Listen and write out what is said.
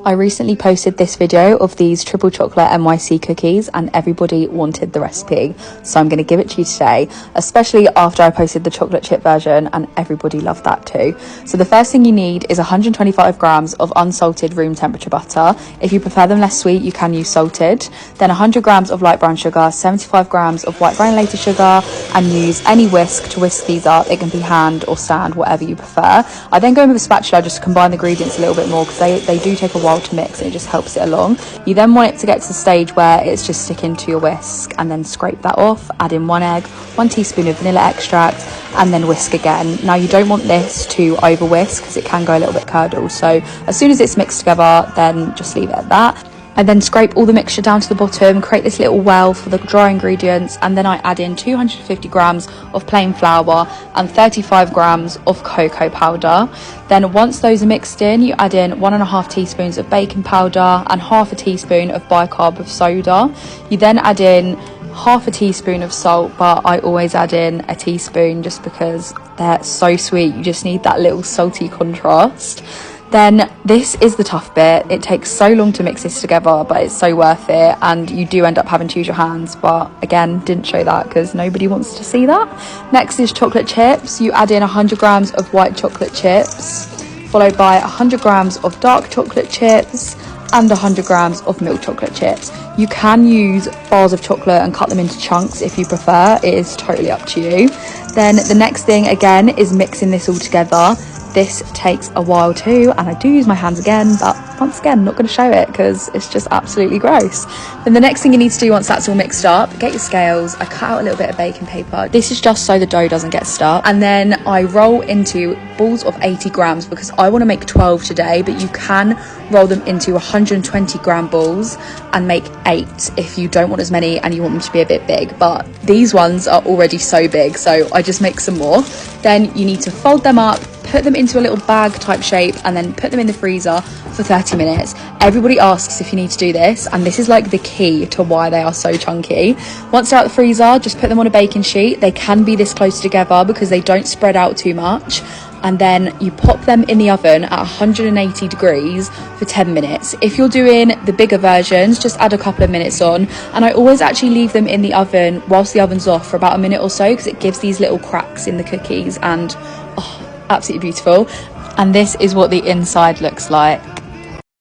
I recently posted this video of these triple chocolate NYC cookies and everybody wanted the recipe, so I'm going to give it to you today, especially after I posted the chocolate chip version and everybody loved that too. So the first thing you need is 125 grams of unsalted room temperature butter. If you prefer them less sweet, you can use salted. Then 100 grams of light brown sugar, 75 grams of white granulated sugar, and use any whisk to whisk these up. It can be hand or stand, whatever you prefer. I then go in with a spatula just to combine the ingredients a little bit more because they do take a while to mix and it just helps it along. You then want it to get to the stage where it's just sticking to your whisk, and then scrape that off, add in 1 egg, 1 teaspoon of vanilla extract, and then whisk again. Now you don't want this to over whisk because it can go a little bit curdled, so as soon as it's mixed together, then just leave it at that. I then scrape all the mixture down to the bottom, create this little well for the dry ingredients, and then I add in 250 grams of plain flour and 35 grams of cocoa powder. Then once those are mixed in, you add in 1.5 teaspoons of baking powder and half a teaspoon of bicarb of soda. You then add in half a teaspoon of salt, but I always add in a teaspoon just because they're so sweet. You just need that little salty contrast. Then this is the tough bit. It takes so long to mix this together, but it's so worth it, and you do end up having to use your hands, but again, didn't show that because nobody wants to see that. Next is chocolate chips. You add in 100 grams of white chocolate chips, followed by 100 grams of dark chocolate chips and 100 grams of milk chocolate chips. You can use bars of chocolate and cut them into chunks if you prefer. It is totally up to you. Then the next thing again is mixing this all together. This takes a while too, and I do use my hands again, but once again, I'm not going to show it because it's just absolutely gross. Then the next thing you need to do once that's all mixed up, get your scales. I cut out a little bit of baking paper. This is just so the dough doesn't get stuck. And then I roll into balls of 80 grams because I want to make 12 today, but you can roll them into 120 gram balls and make 8 if you don't want as many and you want them to be a bit big. But these ones are already so big, so I just make some more. Then you need to fold them up, put them into a little bag type shape, and then put them in the freezer for 30 minutes. Everybody asks if you need to do this, and this is like the key to why they are so chunky. Once they're out the freezer, just put them on a baking sheet. They can be this close together because they don't spread out too much. And then you pop them in the oven at 180 degrees for 10 minutes. If you're doing the bigger versions, just add a couple of minutes on. And I always actually leave them in the oven whilst the oven's off for about a minute or so because it gives these little cracks in the cookies, and absolutely beautiful. And this is what the inside looks like.